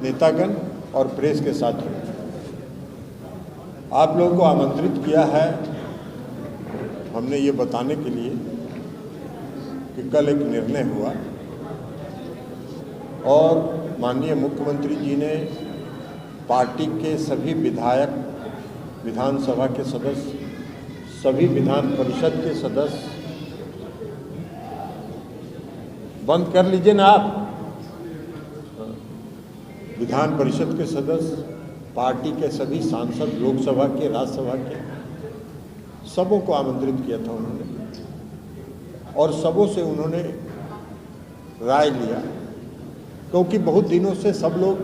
नेतागण और प्रेस के साथियों, आप लोगों को आमंत्रित किया है हमने ये बताने के लिए कि कल एक निर्णय हुआ और माननीय मुख्यमंत्री जी ने पार्टी के सभी विधायक, विधानसभा के सदस्य, सभी विधान परिषद के सदस्य, बंद कर लीजिए ना आप, विधान परिषद के सदस्य, पार्टी के सभी सांसद, लोकसभा के, राज्यसभा के, सबों को आमंत्रित किया था उन्होंने और सबों से उन्होंने राय लिया, क्योंकि बहुत दिनों से सब लोग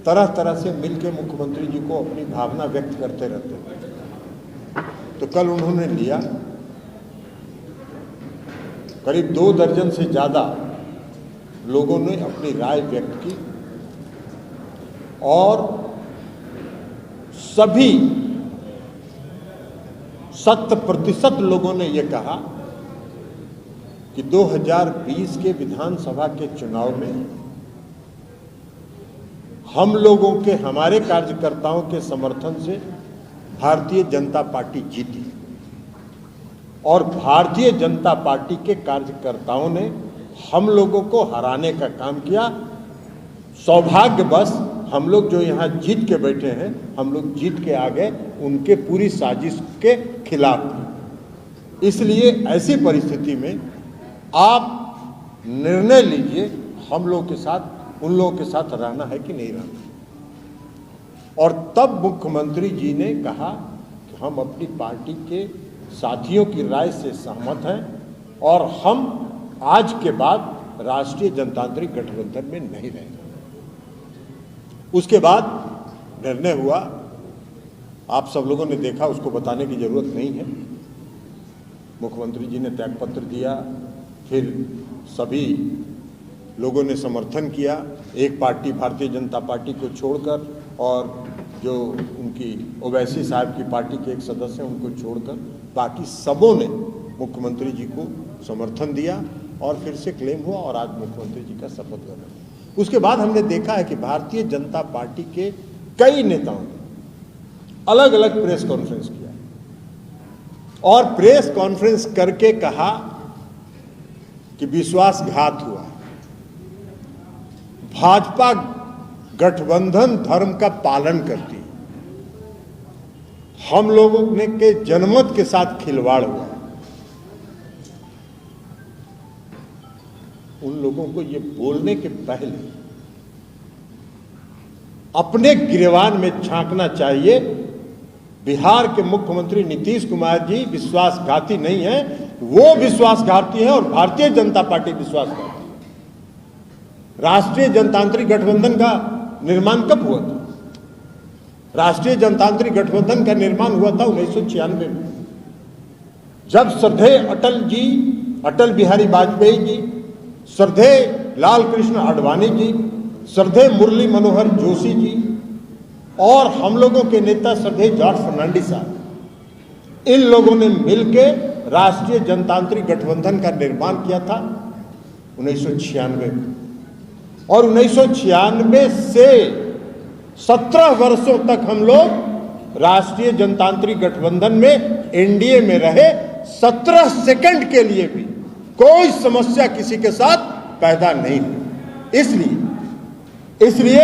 तरह तरह से मिलकर मुख्यमंत्री जी को अपनी भावना व्यक्त करते रहते थे। तो कल उन्होंने लिया, करीब 2 दर्जन से ज़्यादा लोगों ने अपनी राय व्यक्त की और सभी 100% लोगों ने यह कहा कि 2020 के विधानसभा के चुनाव में हम लोगों के, हमारे कार्यकर्ताओं के समर्थन से भारतीय जनता पार्टी जीती और भारतीय जनता पार्टी के कार्यकर्ताओं ने हम लोगों को हराने का काम किया। सौभाग्यवश हम लोग जो यहाँ जीत के बैठे हैं, हम लोग जीत के आ गए उनके पूरी साजिश के खिलाफ। इसलिए ऐसी परिस्थिति में आप निर्णय लीजिए, हम लोगों के साथ, उन लोगों के साथ रहना है कि नहीं रहना। और तब मुख्यमंत्री जी ने कहा कि हम अपनी पार्टी के साथियों की राय से सहमत हैं और हम आज के बाद राष्ट्रीय जनतांत्रिक गठबंधन में नहीं रहेंगे। उसके बाद निर्णय हुआ, आप सब लोगों ने देखा, उसको बताने की जरूरत नहीं है। मुख्यमंत्री जी ने त्यागपत्र दिया, फिर सभी लोगों ने समर्थन किया, एक पार्टी भारतीय जनता पार्टी को छोड़कर और जो उनकी ओवैसी साहब की पार्टी के एक सदस्य हैं उनको छोड़कर बाकी सबों ने मुख्यमंत्री जी को समर्थन दिया और फिर से क्लेम हुआ और आज मुख्यमंत्री जी का शपथ ग्रहण हुआ। उसके बाद हमने देखा है कि भारतीय जनता पार्टी के कई नेताओं ने अलग अलग प्रेस कॉन्फ्रेंस किया और प्रेस कॉन्फ्रेंस करके कहा कि विश्वासघात हुआ, भाजपा गठबंधन धर्म का पालन करती है, हम लोगों ने के जनमत के साथ खिलवाड़ हुआ। उन लोगों को ये बोलने के पहले अपने गिरेबान में झांकना चाहिए। बिहार के मुख्यमंत्री नीतीश कुमार जी विश्वासघाती नहीं है, वो विश्वासघाती है और भारतीय जनता पार्टी विश्वासघाती है। राष्ट्रीय जनतांत्रिक गठबंधन का निर्माण कब हुआ था? राष्ट्रीय जनतांत्रिक गठबंधन का निर्माण हुआ था 1996 में, जब श्रद्धेय अटल जी, अटल बिहारी वाजपेयी जी, श्रद्धेय लाल कृष्ण आडवाणी जी, श्रद्धेय मुरली मनोहर जोशी जी और हम लोगों के नेता श्रद्धेय जॉर्ज फर्नांडिस साहब, इन लोगों ने मिलकर राष्ट्रीय जनतांत्रिक गठबंधन का निर्माण किया था 1996 में। और 1996 से 17 वर्षों तक हम लोग राष्ट्रीय जनतांत्रिक गठबंधन में एनडीए में रहे। 17 सेकंड के लिए भी कोई समस्या किसी के साथ पैदा नहीं हुई। इसलिए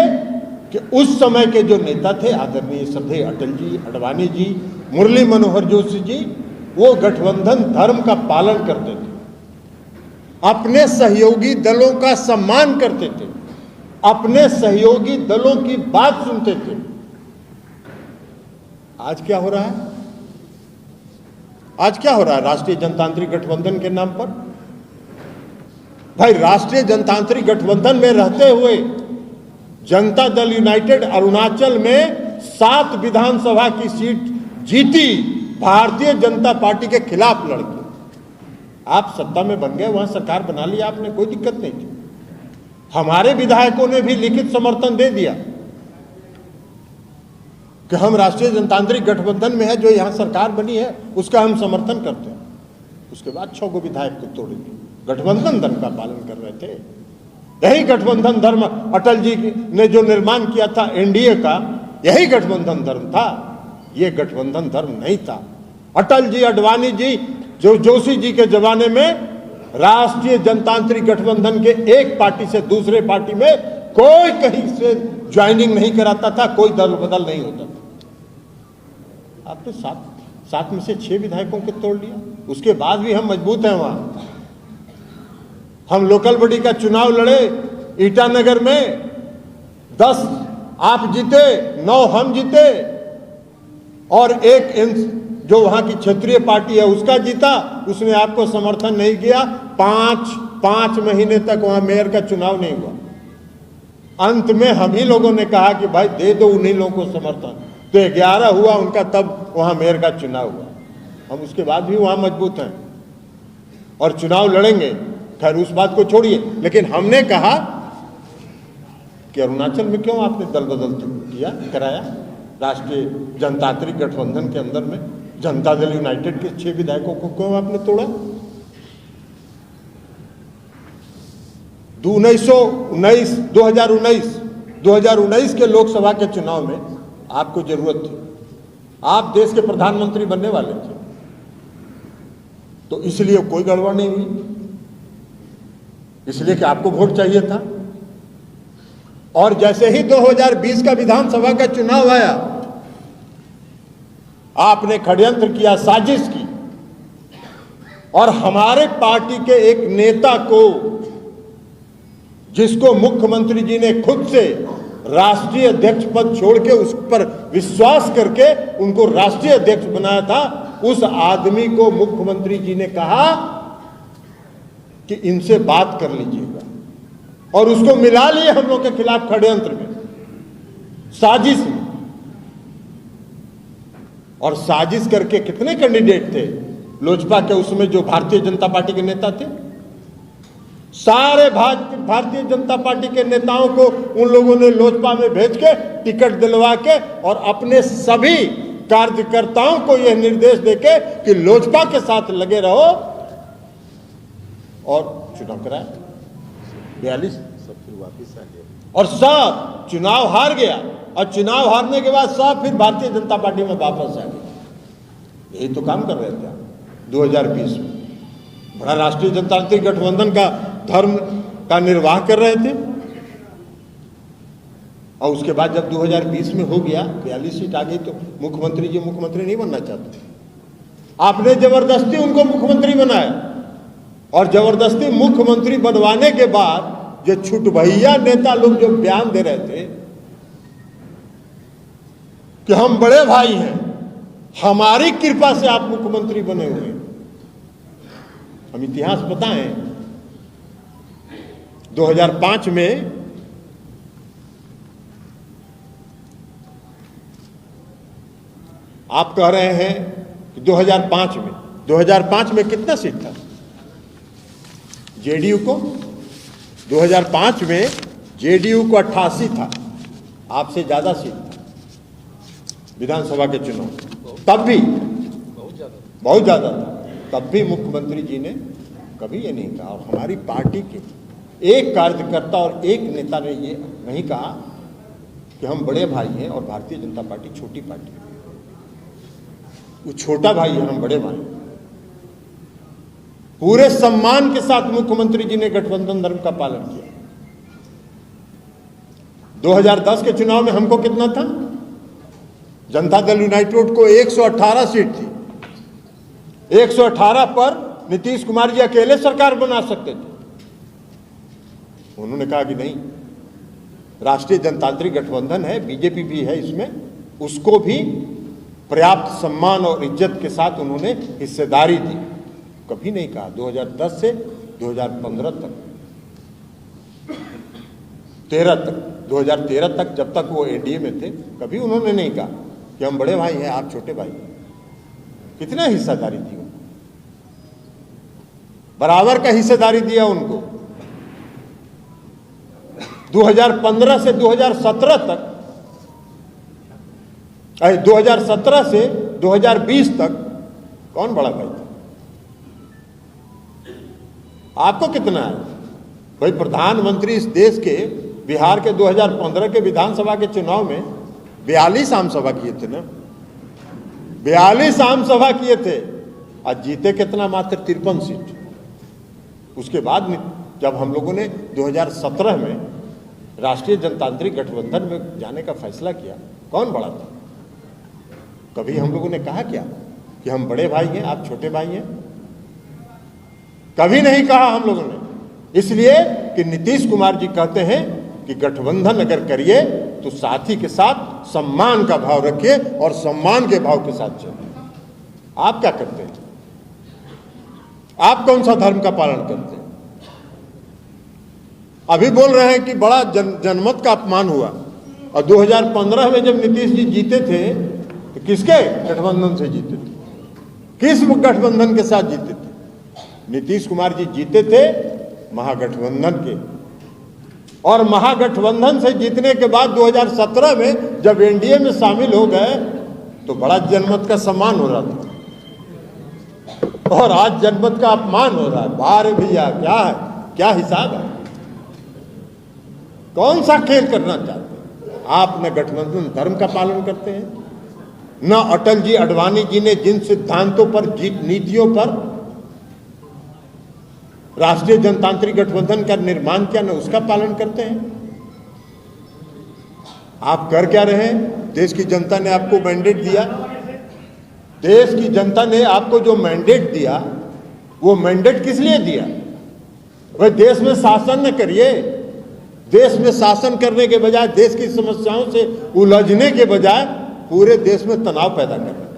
कि उस समय के जो नेता थे आदरणीय श्रद्धेय अटल जी, आडवाणी जी, मुरली मनोहर जोशी जी, वो गठबंधन धर्म का पालन करते थे, अपने सहयोगी दलों का सम्मान करते थे, अपने सहयोगी दलों की बात सुनते थे। आज क्या हो रहा है? आज क्या हो रहा है राष्ट्रीय जनतांत्रिक गठबंधन के नाम पर? भाई, राष्ट्रीय जनतांत्रिक गठबंधन में रहते हुए जनता दल यूनाइटेड अरुणाचल में 7 विधानसभा की सीट जीती, भारतीय जनता पार्टी के खिलाफ लड़के। आप सत्ता में बन गए, वहां सरकार बना ली आपने, कोई दिक्कत नहीं थी। हमारे विधायकों ने भी लिखित समर्थन दे दिया कि हम राष्ट्रीय जनतांत्रिक गठबंधन में है, जो यहां सरकार बनी है उसका हम समर्थन करते हैं। उसके बाद 6 विधायक को तोड़ दिए, गठबंधन धर्म का पालन कर रहे थे। यही गठबंधन धर्म अटल जी ने जो निर्माण किया था एनडीए का, यही गठबंधन धर्म था। ये गठबंधन धर्म नहीं था। अटल जी, अडवाणी जी, जो जोशी जी के जमाने में राष्ट्रीय जनतांत्रिक गठबंधन के एक पार्टी से दूसरे पार्टी में कोई कहीं से ज्वाइनिंग नहीं कराता था, कोई दल बदल नहीं होता था। आपने सात में से 6 विधायकों को तोड़ लिया। उसके बाद भी हम मजबूत हैं। वहां हम लोकल बॉडी का चुनाव लड़े ईटानगर में, 10 आप जीते, 9 हम जीते, और एक जो वहां की क्षेत्रीय पार्टी है उसका जीता, उसने आपको समर्थन नहीं किया। 5 महीने तक वहां मेयर का चुनाव नहीं हुआ। अंत में हम ही लोगों ने कहा कि भाई दे दो उन्हीं लोगों को समर्थन, तो 11 हुआ उनका, तब वहां मेयर का चुनाव हुआ। हम उसके बाद भी वहां मजबूत हैं और चुनाव लड़ेंगे। खैर उस बात को छोड़िए, लेकिन हमने कहा कि अरुणाचल में क्यों आपने दल बदल कराया? राष्ट्रीय जनतांत्रिक गठबंधन के अंदर में जनता दल यूनाइटेड के 6 विधायकों को क्यों आपने तोड़ा? 2019 के लोकसभा के चुनाव में आपको जरूरत थी, आप देश के प्रधानमंत्री बनने वाले थे, तो इसलिए कोई गड़बड़ नहीं हुई, इसलिए कि आपको वोट चाहिए था। और जैसे ही 2020 का विधानसभा का चुनाव आया, आपने षड्यंत्र किया, साजिश की, और हमारे पार्टी के एक नेता को, जिसको मुख्यमंत्री जी ने खुद से राष्ट्रीय अध्यक्ष पद छोड़ के उस पर विश्वास करके उनको राष्ट्रीय अध्यक्ष बनाया था, उस आदमी को मुख्यमंत्री जी ने कहा कि इनसे बात कर लीजिएगा, और उसको मिला लिए हम लोग के खिलाफ षड्यंत्र में, साजिश में। और साजिश करके कितने कैंडिडेट थे लोजपा के, उसमें जो भारतीय जनता पार्टी के नेता थे, सारे भारतीय जनता पार्टी के नेताओं को उन लोगों ने लोजपा में भेज के टिकट दिलवा के और अपने सभी कार्यकर्ताओं को यह निर्देश देके कि लोजपा के साथ लगे रहो, और चुनाव कराया 42, सब फिर वापिस आ गया और सब चुनाव हार गया। और चुनाव हारने के बाद सब फिर भारतीय जनता पार्टी में वापस आ गए। यही तो काम कर रहे थे 2020 में, बड़ा राष्ट्रीय जनतांत्रिक गठबंधन का धर्म का निर्वाह कर रहे थे। और उसके बाद जब 2020 में हो गया, 42 सीट आ गई, तो मुख्यमंत्री जी मुख्यमंत्री नहीं बनना चाहते, आपने जबरदस्ती उनको मुख्यमंत्री बनाया। और जबरदस्ती मुख्यमंत्री बनवाने के बाद जो छुटभैया नेता लोग जो बयान दे रहे थे कि हम बड़े भाई हैं, हमारी कृपा से आप मुख्यमंत्री बने हुए हैं। हम इतिहास बताएं, 2005 में आप कह रहे हैं कि 2005 में कितना सीट था जेडीयू को? 2005 में जेडीयू को 88 था, आपसे ज्यादा सीट था विधानसभा के चुनाव, तब भी बहुत ज्यादा था। तब भी मुख्यमंत्री जी ने कभी ये नहीं कहा, और हमारी पार्टी के एक कार्यकर्ता और एक नेता ने ये नहीं कहा कि हम बड़े भाई हैं और भारतीय जनता पार्टी छोटी पार्टी है। वो छोटा भाई है, हम बड़े भाई। पूरे सम्मान के साथ मुख्यमंत्री जी ने गठबंधन धर्म का पालन किया। 2010 के चुनाव में हमको कितना था? जनता दल यूनाइटेड को 118 सीट थी। 118 पर नीतीश कुमार जी अकेले सरकार बना सकते थे। उन्होंने कहा कि नहीं, राष्ट्रीय जनतांत्रिक गठबंधन है, बीजेपी भी है इसमें, उसको भी पर्याप्त सम्मान और इज्जत के साथ उन्होंने हिस्सेदारी दी। कभी नहीं कहा 2010 से 2015 तक, 2013 तक, जब तक वो एनडीए में थे, कभी उन्होंने नहीं कहा कि हम बड़े भाई हैं, आप छोटे भाई हैं। कितने हिस्सेदारी दी उनको, बराबर का हिस्सेदारी दिया उनको। 2015 से 2017 तक, 2017 से 2020 तक कौन बड़ा भाई था? आपको कितना है? भाई प्रधानमंत्री इस देश के बिहार के 2015 के विधानसभा के चुनाव में 42 आम सभा किए थे ना, 42 आम सभा किए थे। आज जीते कितना? मात्र 53 सीट। उसके बाद जब हम लोगों ने 2017 में राष्ट्रीय जनतांत्रिक गठबंधन में जाने का फैसला किया, कौन बड़ा था? कभी हम लोगों ने कहा क्या कि हम बड़े भाई हैं, आप छोटे भाई हैं? कभी नहीं कहा हम लोगों ने। इसलिए कि नीतीश कुमार जी कहते हैं कि गठबंधन अगर करिए तो साथी के साथ सम्मान का भाव रखिए और सम्मान के भाव के साथ चलिए। आप क्या करते हैं? आप कौन सा धर्म का पालन करते हैं? अभी बोल रहे हैं कि बड़ा जनमत का अपमान हुआ, और 2015 में जब नीतीश जी जीते थे तो किसके गठबंधन से जीते थे? किस गठबंधन के साथ जीते थे? नीतीश कुमार जी जीते थे महागठबंधन के, और महागठबंधन से जीतने के बाद 2017 में जब एनडीए में शामिल हो गए तो बड़ा जनमत का सम्मान हो रहा था, और आज जनमत का अपमान हो रहा है। बारे भैया, क्या है, क्या हिसाब है? कौन सा खेल करना चाहते हैं आप? न गठबंधन धर्म का पालन करते हैं, न अटल जी अडवाणी जी ने जिन सिद्धांतों पर, नीतियों पर राष्ट्रीय जनतांत्रिक गठबंधन का निर्माण किया, न उसका पालन करते हैं। आप कर क्या रहे हैं? देश की जनता ने आपको मैंडेट दिया, देश की जनता ने आपको जो मैंडेट दिया, वो मैंडेट किस लिए दिया? वह देश में शासन न करिए। देश में शासन करने के बजाय, देश की समस्याओं से उलझने के बजाय पूरे देश में तनाव पैदा कर रहे हैं।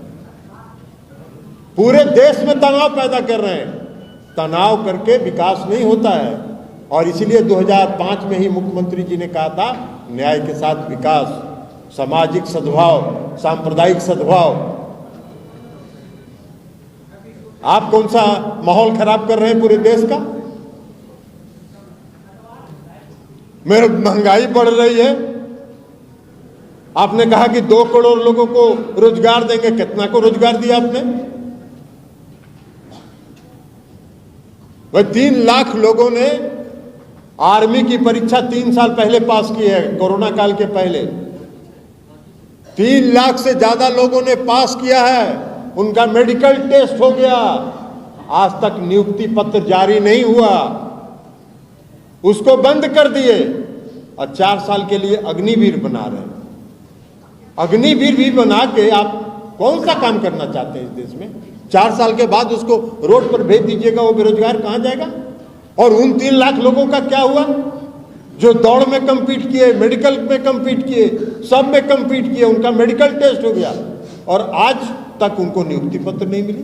पूरे देश में तनाव पैदा कर रहे हैं। तनाव करके विकास नहीं होता है, और इसीलिए 2005 में ही मुख्यमंत्री जी ने कहा था, न्याय के साथ विकास, सामाजिक सद्भाव, सांप्रदायिक सद्भाव। आप कौन सा माहौल खराब कर रहे हैं पूरे देश का? मेरे महंगाई बढ़ रही है। आपने कहा कि 2 करोड़ लोगों को रोजगार देंगे। कितना को रोजगार दिया आपने? वह 3 लाख लोगों ने आर्मी की परीक्षा 3 साल पहले पास की है, कोरोना काल के पहले। 3 लाख से ज्यादा लोगों ने पास किया है, उनका मेडिकल टेस्ट हो गया। आज तक नियुक्ति पत्र जारी नहीं हुआ, उसको बंद कर दिए, और 4 साल के लिए अग्निवीर बना रहे हैं। अग्निवीर भी बना के आप कौन सा काम करना चाहते हैं इस देश में? 4 साल के बाद उसको रोड पर भेज दीजिएगा, वो बेरोजगार कहां जाएगा? और उन 3 लाख लोगों का क्या हुआ जो दौड़ में कम्पीट किए, मेडिकल में कम्पीट किए, सब में कम्पीट किए, उनका मेडिकल टेस्ट हो गया, और आज तक उनको नियुक्ति पत्र नहीं मिली।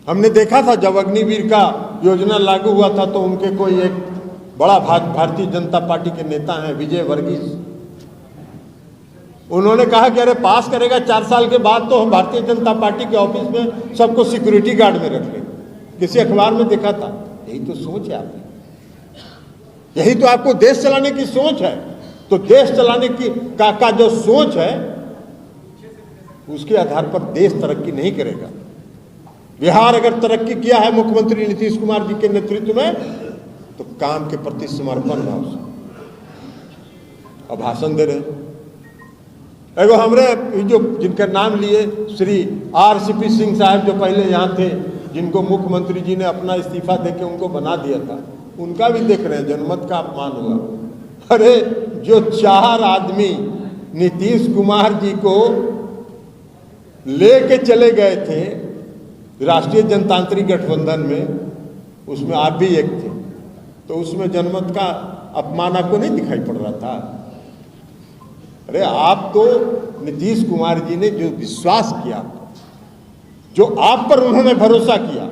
हमने देखा था जब अग्निवीर का योजना लागू हुआ था, तो उनके कोई एक बड़ा भारतीय जनता पार्टी के नेता हैं, विजय वर्गीस, उन्होंने कहा कि अरे पास करेगा 4 साल के बाद तो हम भारतीय जनता पार्टी के ऑफिस में सबको सिक्योरिटी गार्ड में रख लेंगे। किसी अखबार में देखा था। यही तो सोच है आपकी, यही तो आपको देश चलाने की सोच है। तो देश चलाने की का जो सोच है, उसके आधार पर देश तरक्की नहीं करेगा। बिहार अगर तरक्की किया है मुख्यमंत्री नीतीश कुमार जी के नेतृत्व में, तो काम के प्रति समर्पण भाव से। अब भाषण दे रहे हैं एगो हमरे जो जिनका नाम लिए श्री RCP सिंह साहब, जो पहले यहाँ थे, जिनको मुख्यमंत्री जी ने अपना इस्तीफा देके उनको बना दिया था, उनका भी देख रहे हैं जनमत का अपमान हुआ। अरे जो 4 आदमी नीतीश कुमार जी को लेके चले गए थे राष्ट्रीय जनतांत्रिक गठबंधन में, उसमें आप भी एक थे, तो उसमें जनमत का अपमान आपको नहीं दिखाई पड़ रहा था? अरे आप तो नीतीश कुमार जी ने जो विश्वास किया, जो आप पर उन्होंने भरोसा किया,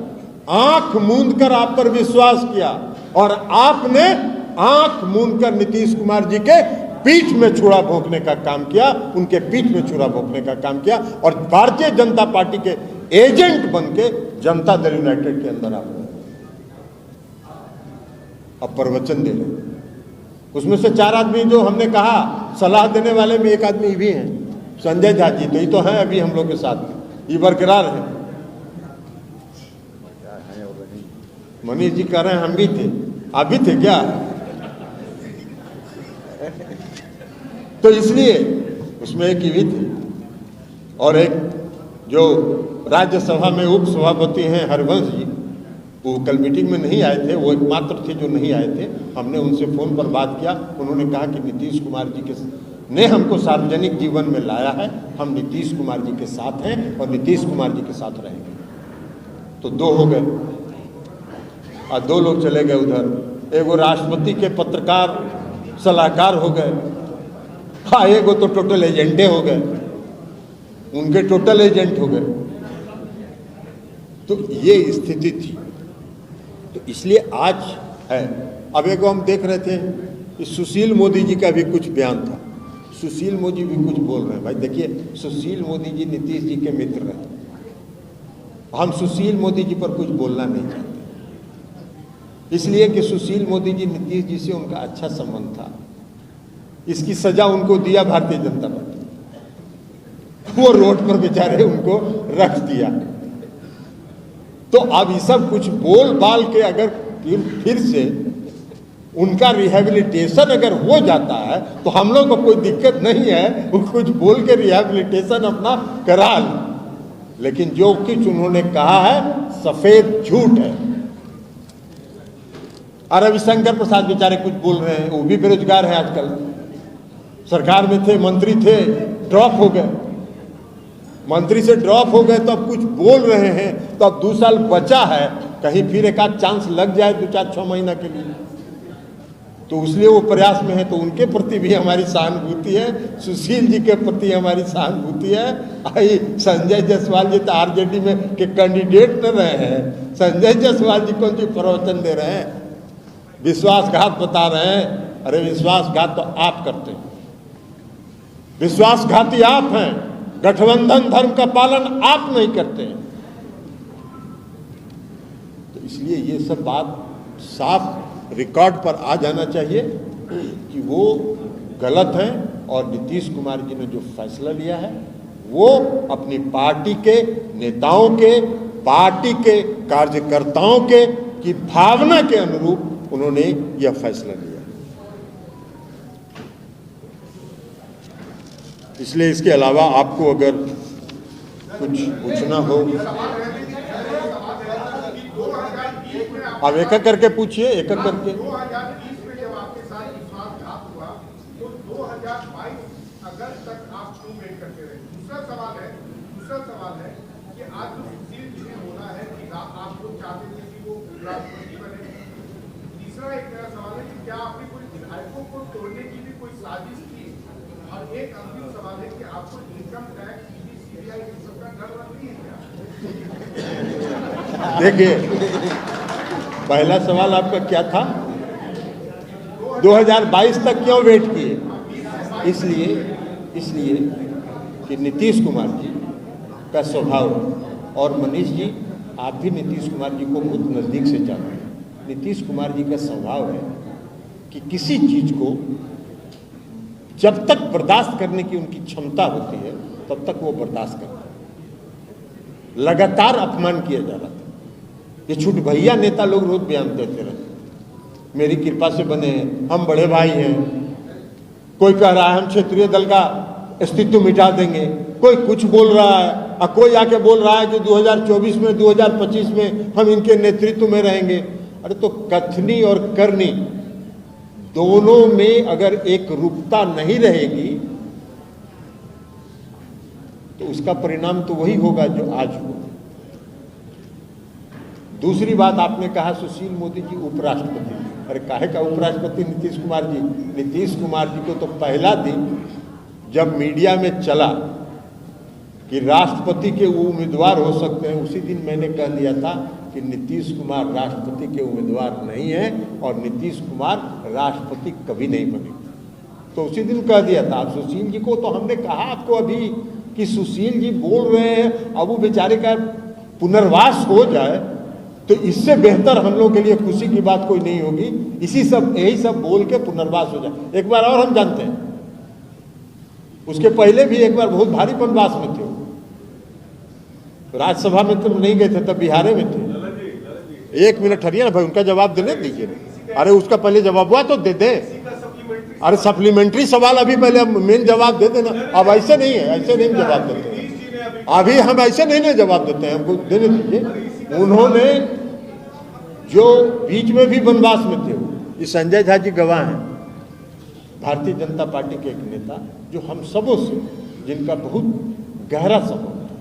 आंख मूंद कर आप पर विश्वास किया, और आपने आंख मूंद कर नीतीश कुमार जी के पीठ में छुरा भोंकने का काम किया, उनके पीठ में छुरा भोंकने का काम किया, और भारतीय जनता पार्टी के एजेंट बन के जनता दल यूनाइटेड के अंदर आप अब प्रवचन दे रहे। उसमें से 4 आदमी जो हमने कहा सलाह देने वाले में एक आदमी भी हैं, संजय झा जी, तो ये तो हैं अभी हम लोग के साथ, ये बरकरार है। मनीष जी कह रहे हैं हम भी थे, आप भी थे क्या? तो इसलिए उसमें एक ही थे और एक जो राज्यसभा में उप सभापति हैं हरिवंश जी, वो कल मीटिंग में नहीं आए थे, वो एकमात्र थे जो नहीं आए थे। हमने उनसे फोन पर बात किया, उन्होंने कहा कि नीतीश कुमार जी ने हमको सार्वजनिक जीवन में लाया है, हम नीतीश कुमार जी के साथ हैं और नीतीश कुमार जी के साथ रहेंगे। तो दो हो गए और दो लोग चले गए उधर, एगो राष्ट्रपति के पत्रकार सलाहकार हो गए, हाँ एगो तो टोटल एजेंटे हो गए, उनके टोटल एजेंट हो गए। तो ये स्थिति थी। तो इसलिए आज है। अब एक हम देख रहे थे कि सुशील मोदी जी का भी कुछ बयान था, सुशील मोदी भी कुछ बोल रहे हैं। भाई देखिए, सुशील मोदी जी नीतीश जी के मित्र रहे, हम सुशील मोदी जी पर कुछ बोलना नहीं चाहते, इसलिए कि सुशील मोदी जी नीतीश जी से उनका अच्छा संबंध था। इसकी सजा उनको दिया भारतीय जनता पार्टी, वो रोड पर बेचारे उनको रख दिया। तो अब ये सब कुछ बोल बाल के अगर फिर से उनका रिहेबिलिटेशन अगर हो जाता है तो हम लोग को कोई दिक्कत नहीं है, वो कुछ बोल के रिहेबिलिटेशन अपना करा ले। लेकिन जो कुछ उन्होंने कहा है सफेद झूठ है। और रविशंकर प्रसाद बेचारे कुछ बोल रहे हैं, वो भी बेरोजगार है आजकल, सरकार में थे, मंत्री थे, ड्रॉप हो गए, मंत्री से ड्रॉप हो गए तो अब कुछ बोल रहे हैं। तो अब 2 साल बचा है, कहीं फिर एक आध चांस लग जाए 2-4-6 महीना के लिए, तो इसलिए वो प्रयास में है। तो उनके प्रति भी हमारी सहानुभूति है, सुशील जी के प्रति हमारी सहानुभूति है। आई संजय जायसवाल जी तो आरजेडी में के कैंडिडेट न रहे हैं, संजय जायसवाल जी कौन सी प्रवचन दे रहे हैं, विश्वासघात बता रहे हैं। अरे विश्वासघात तो आप करते हैं, विश्वासघाती आप हैं, गठबंधन धर्म का पालन आप नहीं करते हैं। तो इसलिए ये सब बात साफ रिकॉर्ड पर आ जाना चाहिए कि वो गलत है और नीतीश कुमार जी ने जो फैसला लिया है वो अपनी पार्टी के नेताओं के, पार्टी के कार्यकर्ताओं के की भावना के अनुरूप उन्होंने यह फैसला लिया। इसलिए इसके अलावा आपको अगर कुछ पूछना हो, आप एक एक करके पूछिए, एक एक करके। 2020 में जब आपके साथ विश्वासघात हुआ तो 2022 अगस्त तक आप क्यों वेट करते रहे? दूसरा सवाल है कि आज जो सुशील जी ने बोला है कि आप लोग चाहते थे कि वो राष्ट्रपति बने। तीसरा एक मेरा सवाल है कि क्या आपने कोई विधायकों को तोड़ने की भी कोई साजिश की? और एक अंतिम सवाल है कि आपको इनकम टैक्स, ईडी, सीबीआई इन सब का डर नहीं है क्या? देखिए, पहला सवाल आपका क्या था? 2022 तक क्यों वेट किए? इसलिए कि नीतीश कुमार जी का स्वभाव, और मनीष जी आप भी नीतीश कुमार जी को बहुत नज़दीक से जानते हैं, नीतीश कुमार जी का स्वभाव है कि किसी चीज़ को जब तक बर्दाश्त करने की उनकी क्षमता होती है तब तक वो बर्दाश्त करते हैं। लगातार अपमान किया जा रहा था, ये छूट भैया नेता लोग रोज बयान देते रहते, मेरी कृपा से बने हैं, हम बड़े भाई हैं, कोई कह रहा है हम क्षेत्रीय दल का अस्तित्व मिटा देंगे, कोई कुछ बोल रहा है, और कोई आके बोल रहा है कि 2024 में 2025 में हम इनके नेतृत्व में रहेंगे। अरे तो कथनी और करनी दोनों में अगर एक रूपता नहीं रहेगी तो उसका परिणाम तो वही होगा जो आज हुआ। दूसरी बात आपने कहा सुशील मोदी जी उपराष्ट्रपति, अरे काहे का उपराष्ट्रपति नीतीश कुमार जी? नीतीश कुमार जी को तो पहला दिन जब मीडिया में चला कि राष्ट्रपति के उम्मीदवार हो सकते हैं, उसी दिन मैंने कह दिया था कि नीतीश कुमार राष्ट्रपति के उम्मीदवार नहीं है और नीतीश कुमार राष्ट्रपति कभी नहीं बनेंगे। तो उसी दिन कह दिया था। अब सुशील जी को तो हमने कहा आपको अभी कि सुशील जी बोल रहे हैं, अब वो बेचारे का पुनर्वास हो जाए तो इससे बेहतर हम लोग के लिए खुशी की बात कोई नहीं होगी। यही सब बोल के पुनर्वास हो जाए। एक बार और हम जानते हैं, उसके पहले भी एक बार बहुत भारी वनवास में थे, राज्यसभा में तो नहीं गए थे, तब बिहार में थे। एक मिनट ठहरिए ना भाई, उनका जवाब देने दीजिए। अरे उसका पहले जवाब हुआ तो दे दे। अरे सप्लीमेंट्री सवाल अभी पहले मेन जवाब दे देना। अब ऐसे नहीं है, ऐसे नहीं जवाब देते हैं। अभी हम ऐसे नहीं ना जवाब देते हैं, हमको देने दीजिए। उन्होंने जो बीच में भी वनवास में थे, ये संजय झा जी गवाह हैं, भारतीय जनता पार्टी के एक नेता जो हम सबों से, जिनका बहुत गहरा संबंध था,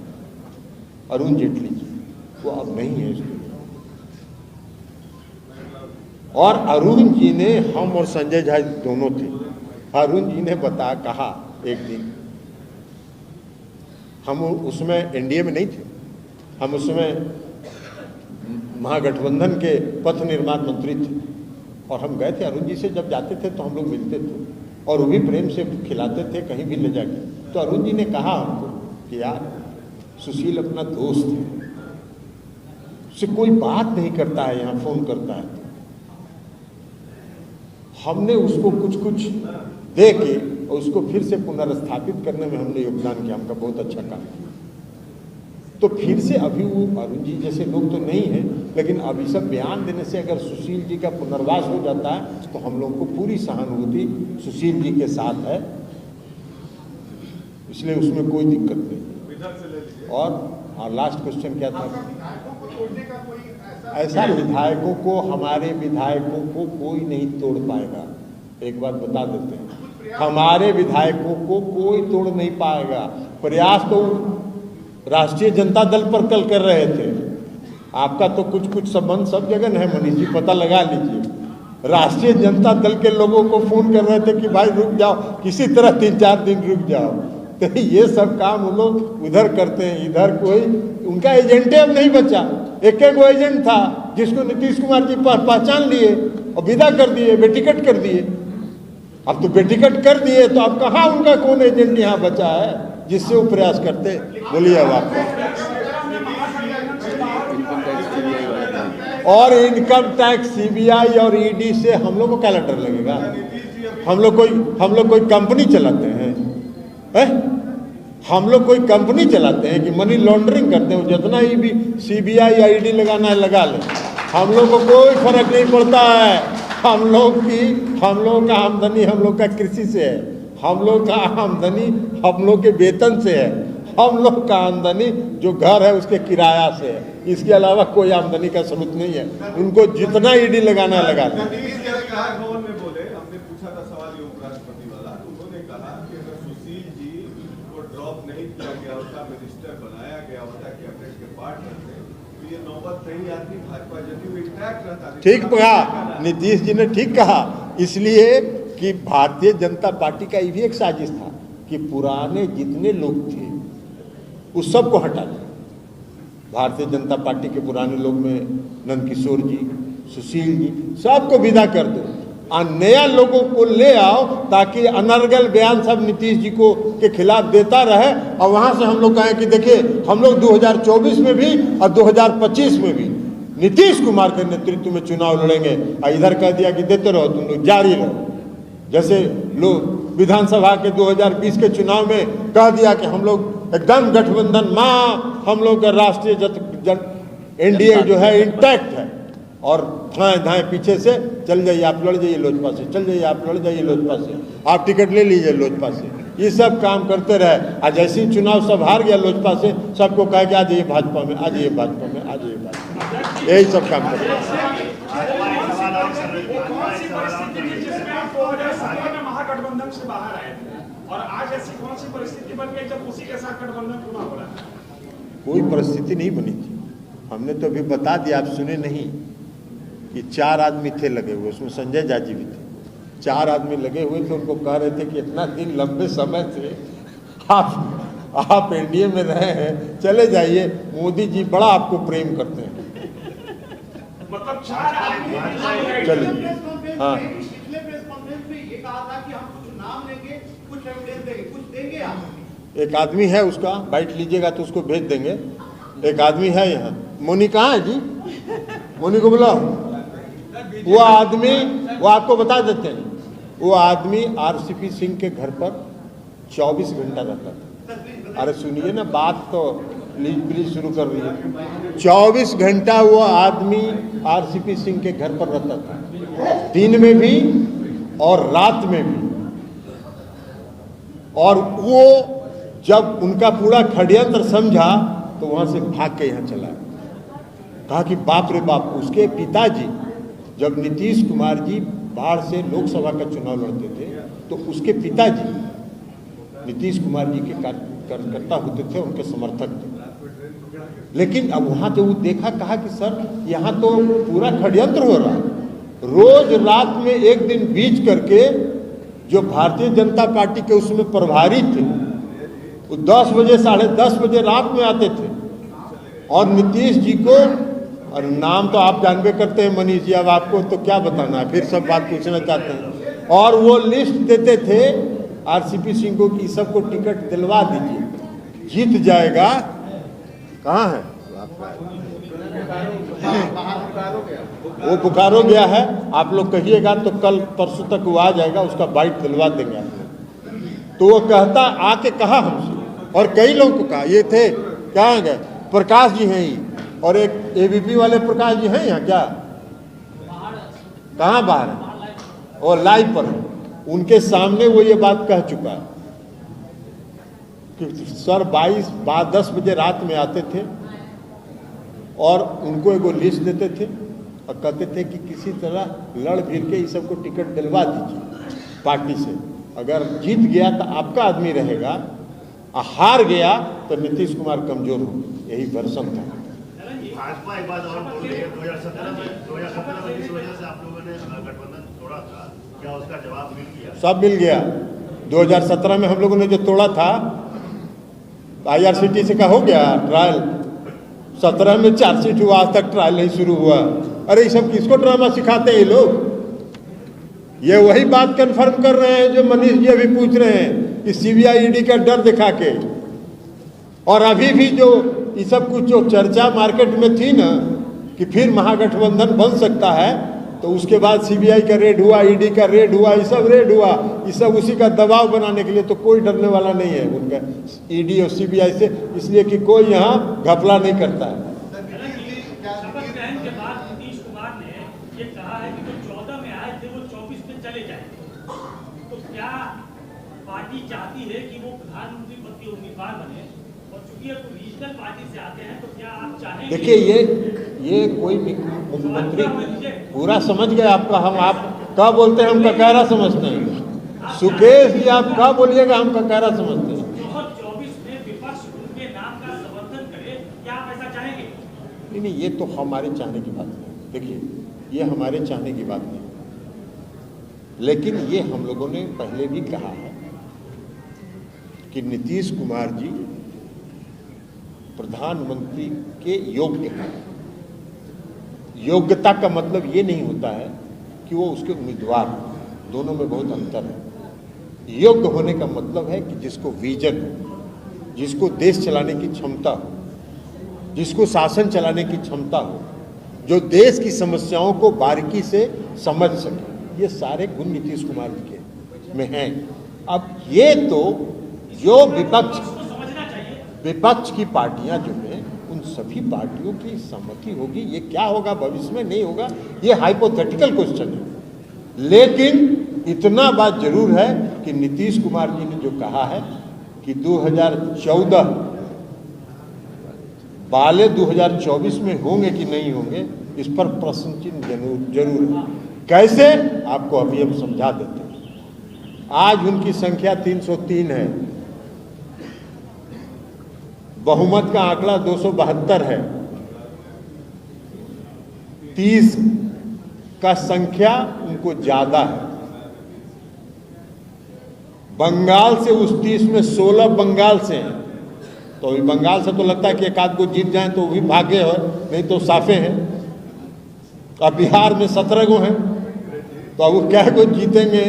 अरुण जेटली जी, वो अब नहीं है इस दुनिया। और अरुण जी ने, हम और संजय झा दोनों थे, अरुण जी ने कहा एक दिन, हम उसमें एनडीए में नहीं थे, हम उसमें महागठबंधन के पथ निर्माण मंत्री थे, और हम गए थे अरुण जी से, जब जाते थे तो हम लोग मिलते थे और वो भी प्रेम से खिलाते थे कहीं भी ले जाके। तो अरुण जी ने कहा हमको कि यार सुशील अपना दोस्त है, उससे कोई बात नहीं करता है, यहाँ फोन करता है। हमने उसको कुछ दे के और उसको फिर से पुनर्स्थापित करने में हमने योगदान किया, हमका बहुत अच्छा काम किया। तो फिर से अभी वो अरुण जी जैसे लोग तो नहीं है, लेकिन अभी सब बयान देने से अगर सुशील जी का पुनर्वास हो जाता है तो हम लोगों को पूरी सहानुभूति सुशील जी के साथ है, इसलिए उसमें कोई दिक्कत नहीं। और लास्ट क्वेश्चन क्या था? ऐसा विधायकों को, हमारे विधायकों को कोई नहीं तोड़ पाएगा। एक बात बता देते हैं, हमारे विधायकों को कोई तोड़ नहीं पाएगा। प्रयास तो राष्ट्रीय जनता दल पर कल कर रहे थे, आपका तो कुछ संबंध सब जगह है मनीष जी, पता लगा लीजिए। राष्ट्रीय जनता दल के लोगों को फोन कर रहे थे कि भाई रुक जाओ, किसी तरह 3-4 दिन रुक जाओ। तो ये सब काम वो लोग उधर करते हैं, इधर कोई उनका एजेंटे अब नहीं बचा। एक एजेंट था जिसको नीतीश कुमार जी पहचान लिए और विदा कर दिए, बेटिकट कर दिए। अब तो बेटिकट कर दिए तो अब कहाँ उनका कौन एजेंट यहाँ बचा है जिससे वो प्रयास करते? बोलिए अब आप। और इनकम टैक्स, सीबीआई और ईडी से हम लोग को क्या डर लगेगा? हम लोग कोई कंपनी चलाते हैं, हम लोग कोई कंपनी चलाते हैं कि मनी लॉन्ड्रिंग करते हैं? जितना ही भी सीबीआई या ईडी लगाना है लगा ले, हम लोग को कोई फर्क नहीं पड़ता है। हम लोग का आमदनी हम लोग का कृषि से है, हम लोग का आमदनी हम लोग के वेतन से है, हम लोग का आमदनी जो घर है उसके किराया से है। इसके अलावा कोई आमदनी का स्रोत नहीं है। उनको जितना ईडी लगाना है लगा ले। ठीक कहा नीतीश जी ने, ठीक कहा। इसलिए कि भारतीय जनता पार्टी का ये भी एक साजिश था कि पुराने जितने लोग थे उस सबको हटा दिया। भारतीय जनता पार्टी के पुराने लोग में नंदकिशोर जी, सुशील जी, सबको विदा कर दो और नया लोगों को ले आओ, ताकि अनर्गल बयान सब नीतीश जी को के खिलाफ देता रहे। और वहां से हम लोग कहें कि देखिए हम लोग 2024 में भी और 2025 में भी नीतीश कुमार के नेतृत्व में चुनाव लड़ेंगे। और इधर कह दिया कि देते रहो, तुम लोग जारी रहो। जैसे लोग विधानसभा के 2020 के चुनाव में कह दिया कि हम लोग एकदम गठबंधन माँ, हम लोग का राष्ट्रीय एनडीए जो है इंटैक्ट है, और धाए पीछे से चल जाइए आप, लड़ जाइए लोजपा से, चल जाइए आप, लड़ जाइए लोजपा से, आप टिकट ले लीजिए लोजपा से। ये सब काम करते रहे। आज जैसे चुनाव सब हार गया लोजपा से, सबको कह के आ जाइए भाजपा में, आ जाइए भाजपा में, आ जाइए भाजपा में, यही सब काम करते हैं। महागठबंधन से बाहर आए थे और आज ऐसी कौन सी परिस्थिति बन गई जब उसी के साथ गठबंधन पूरा हो रहा है? कोई परिस्थिति नहीं बनी थी। हमने तो अभी बता दिया, आप सुने नहीं कि 4 आदमी थे लगे हुए, उसमें संजय झा जी भी थे। 4 आदमी लगे हुए थे, उनको कह रहे थे कि इतना दिन लंबे समय से आप एनडीए में रहे हैं, चले जाइए, मोदी जी बड़ा आपको प्रेम करते हैं। मतलब 4 आदमी चलिए, हाँ, एक आदमी है उसका बाइट लीजिएगा तो उसको भेज देंगे। एक आदमी है यहाँ, मोनी कहाँ है जी? मोनी को बुलाओ। वो आदमी, वो आपको बता देते हैं, वो आदमी आरसीपी सिंह के घर पर 24 घंटा रहता था। अरे सुनिए ना बात तो, प्लीज शुरू कर रही है। 24 घंटा वो आदमी आरसीपी सिंह के घर पर रहता था, दिन में भी और रात में भी। और वो जब उनका पूरा षड्यंत्र समझा तो वहां से भाग के यहाँ चला, कहा कि बाप रे बाप। उसके पिताजी जब नीतीश कुमार जी बाढ़ से लोकसभा का चुनाव लड़ते थे तो उसके पिताजी नीतीश कुमार जी के कार्यकर्ता होते थे, उनके समर्थक थे। लेकिन अब वहां जो वो देखा, कहा कि सर यहाँ तो पूरा षड्यंत्र हो रहा है। रोज रात में एक दिन बीच करके जो भारतीय जनता पार्टी के उसमें प्रभारी थे वो 10 बजे 10:30 बजे रात में आते थे और नीतीश जी को, और नाम तो आप जानबे करते हैं मनीष जी, अब आपको तो क्या बताना है, फिर सब बात पूछना चाहते हैं। और वो लिस्ट देते थे आरसीपी सिंह को कि सबको टिकट दिलवा दीजिए, जीत जाएगा। कहाँ है वो? बुखारो गया है, आप लोग कहिएगा तो कल परसों तक वो आ जाएगा, उसका बाइट दिलवा देंगे आप लोग। तो वो कहता, आके कहा हमसे और कई लोगों को कहा, ये थे क्या गए, प्रकाश जी हैं ही, और एक एबीपी वाले प्रकाश जी हैं यहाँ क्या, कहाँ बाहर है, और लाइव पर है। उनके सामने वो ये बात कह चुका है कि सर 10 बजे रात में आते थे और उनको एगो लिस्ट देते थे और कहते थे कि किसी तरह लड़ भिड़ के इस सबको टिकट दिलवा दीजिए पार्टी से, अगर जीत गया तो आपका आदमी रहेगा, हार गया तो नीतीश कुमार कमजोर होंगे। यही वर्षन था। भाजपा एक बात और बोल रही है, 2017 में जिस वजह से आप लोगों ने गठबंधन तोड़ा था, क्या उसका जवाब मिल गया? सब मिल गया। 2017 में हम लोगों ने जो तोड़ा था, IRCTC का हो गया ट्रायल, 17 में चार्जशीट हुआ, आज तक ट्रायल नहीं शुरू हुआ। अरे ये सब किसको ड्रामा सिखाते हैं ये लोग? ये वही बात कंफर्म कर रहे हैं जो मनीष जी अभी पूछ रहे हैं कि CBI ED का डर दिखा के। और अभी भी जो ये सब कुछ जो चर्चा मार्केट में थी ना कि फिर महागठबंधन बन सकता है, तो उसके बाद CBI का रेड हुआ, ED का रेड हुआ, ये सब रेड हुआ, ये सब उसी का दबाव बनाने के लिए। तो कोई डरने वाला नहीं है उनका ED और CBI से, इसलिए कि कोई यहाँ घपला नहीं करता है। शपथ ग्रहण के बाद नीतीश कुमार ने ये कहा है कि जो 14 में आए थे वो 24 में चले जाएंगे। तो क्या पार्टी चाहती है कि वो प्रधानमंत्री पद के उम्मीदवार बने? और चूंकि अब रीजनल पार्टी से आते हैं तो क्या आप चाहेंगे? देखिए ये कोई भी मुख्यमंत्री पूरा समझ गए आपका, हम आप क्या बोलते हैं हम ककारा समझते हैं। सुकेश जी आप क्या बोलिएगा, हम ककारा समझते हैं। 2024 में विपक्ष उनके नाम का समर्थन करे, क्या आप ऐसा चाहेंगे? नहीं, ये तो हमारे चाहने की बात नहीं। देखिए ये हमारे चाहने की बात नहीं, लेकिन ये हम लोगों ने पहले भी कहा है कि नीतीश कुमार जी प्रधानमंत्री के योग्य हैं। योग्यता का मतलब ये नहीं होता है कि वो उसके उम्मीदवार हैं, दोनों में बहुत अंतर है। योग्य होने का मतलब है कि जिसको विजन हो, जिसको देश चलाने की क्षमता हो, जिसको शासन चलाने की क्षमता हो, जो देश की समस्याओं को बारीकी से समझ सके। ये सारे गुण नीतीश कुमार जी के में हैं। अब ये तो जो विपक्ष की पार्टियां जो हैं, उन सभी पार्टियों की सहमति होगी। ये क्या होगा भविष्य में नहीं होगा, ये हाइपोथेटिकल क्वेश्चन है। लेकिन इतना बात जरूर है कि नीतीश कुमार जी ने जो कहा है कि 2014 वाले 2024 में होंगे कि नहीं होंगे, इस पर प्रश्न चिन्ह जरूर है। कैसे, आपको अभी हम समझा देते हैं। आज उनकी संख्या 303 है, बहुमत का आंकड़ा 272 है, 30 का संख्या उनको ज्यादा है। बंगाल से उस 30 में 16 बंगाल से हैं, तो अभी बंगाल से तो लगता है कि एक आध को जीत जाए तो भी भागे हो, नहीं तो साफे हैं। अब बिहार में 17 गो हैं, तो अब वो क्या को जीतेंगे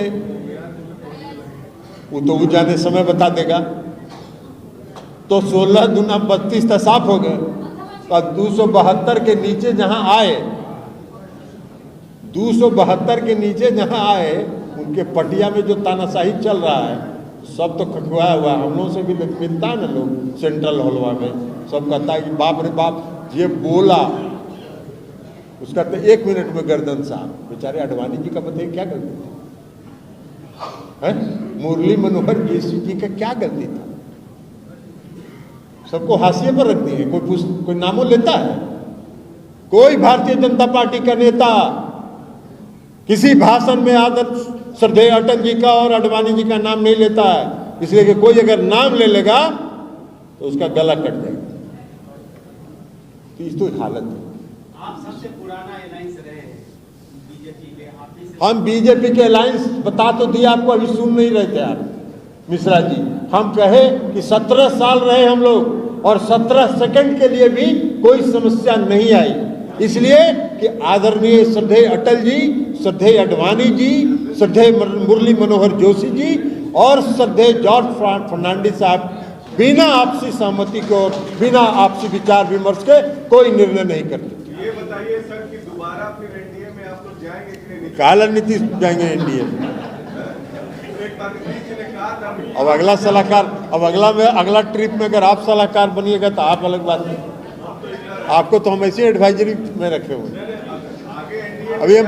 वो तो वो जाने समय बता देगा। तो 16 दूना 32 तो साफ हो गए। और 272 के नीचे जहां आए, 272 के नीचे जहां आए, उनके पटिया में जो तानाशाही चल रहा है सब तो खखवाया हुआ है, हम लोगों से भी मिलता है ना लोग सेंट्रल हॉलवा में, सब कहता है कि बाप रे बाप ये बोला, उसका तो 1 मिनट में गर्दन साहब। बेचारे अडवाणी जी का बताइए क्या गलती है? मुरली मनोहर जी का क्या गलती था? सबको हाशिए पर रख दिए, कोई नामों लेता है? कोई भारतीय जनता पार्टी का नेता किसी भाषण में आदर श्रद्धेय अटल जी का और अडवाणी जी का नाम नहीं लेता है, इसलिए कि कोई अगर नाम ले लेगा तो उसका गला कट जाएगा। तो इस तो हालत है। आप सबसे पुराना अलायंस रहे हैं बीजेपी के, आप ही से हम बीजेपी के अलायंस बता तो दिया आपको, अभी सुन नहीं रहे थे आप मिश्रा जी। हम कहे कि 17 साल रहे हम लोग और 17 सेकंड के लिए भी कोई समस्या नहीं आई, इसलिए कि आदरणीय श्रद्धेय अटल जी, श्रद्धेय अडवाणी जी, श्रद्धेय मुरली मनोहर जोशी जी और श्रद्धेय जॉर्ज फर्नांडिस साहब बिना आपसी सहमति को, बिना आपसी विचार विमर्श के कोई निर्णय नहीं करते। ये बताइए सर कि दोबारा फिर एनडीए में आप लोग जाएंगे कि नहीं? काला नीतीश जाएंगे एनडीए में। एक बार नीतीश जी ने कहा था अब अगला सलाहकार, अब अगला ट्रिप में अगर आप सलाहकार बनिएगा तो आप अलग बात है, आपको तो हम ऐसे एडवाइजरी में रखे हुए हैं। अभी हम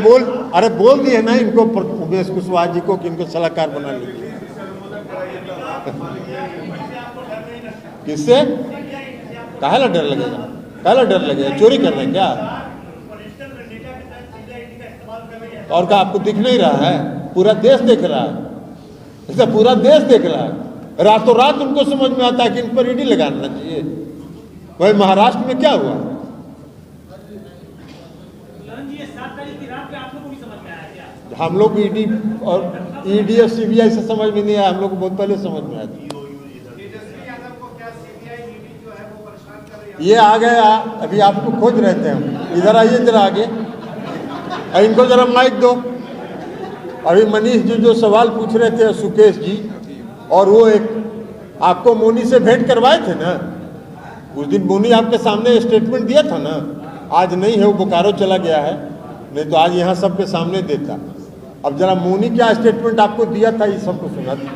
बोल दिए ना इनको, उमेश कुशवाहा जी को कि इनको सलाहकार बना लीजिए। किससे? काहेला डर लगेगा? काहेला डर लगेगा? चोरी कर रहे हैं क्या? और क्या आपको दिख नहीं रहा है? पूरा देश देख रहा है, ऐसा पूरा देश देख रहा है। रातों रात उनको समझ में आता है कि इन पर ईडी लगाना चाहिए। वही महाराष्ट्र में क्या हुआ? हम लोग ईडी और ईडी और सीबीआई से समझ में नहीं आया, हम लोग को बहुत पहले समझ में आया था। ये आ गया, अभी आपको खोज रहे थे हम। इधर आइए जरा आगे, इनको जरा माइक दो। अभी मनीष जी जो सवाल पूछ रहे थे सुकेश जी, और वो एक आपको मोनी से भेंट करवाए थे ना, उस दिन मोनी आपके सामने स्टेटमेंट दिया था ना। आज नहीं है, वो बोकारो चला गया है, नहीं तो आज यहाँ सबके सामने देता। अब जरा मोनी क्या स्टेटमेंट आपको दिया था, ये सबको सुना था।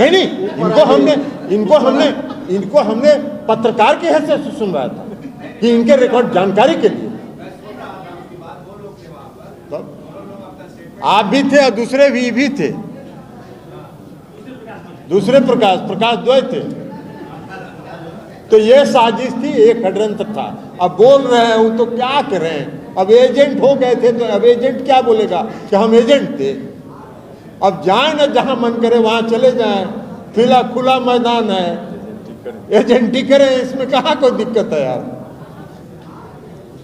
नहीं, इनको हमने पत्रकार की हैसियत से सुनवाया था कि इनके रिकॉर्ड जानकारी के लिए। आप भी थे और दूसरे भी थे, दूसरे प्रकाश द्वय थे। तो ये साजिश थी, एक षड्यंत्र था। अब बोल रहे हैं वो तो क्या करें, अब एजेंट हो गए थे तो अब एजेंट क्या बोलेगा कि हम एजेंट थे। अब जाए ना, जहां मन करे वहां चले जाएं, खुला मैदान है, एजेंटी करें, इसमें कहाँ कोई दिक्कत है यार।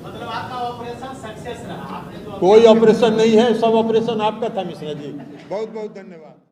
मतलब आपका ऑपरेशन सक्सेस रहा, आपने जो कोई ऑपरेशन नहीं है, सब ऑपरेशन आपका था मिश्रा जी। बहुत बहुत धन्यवाद।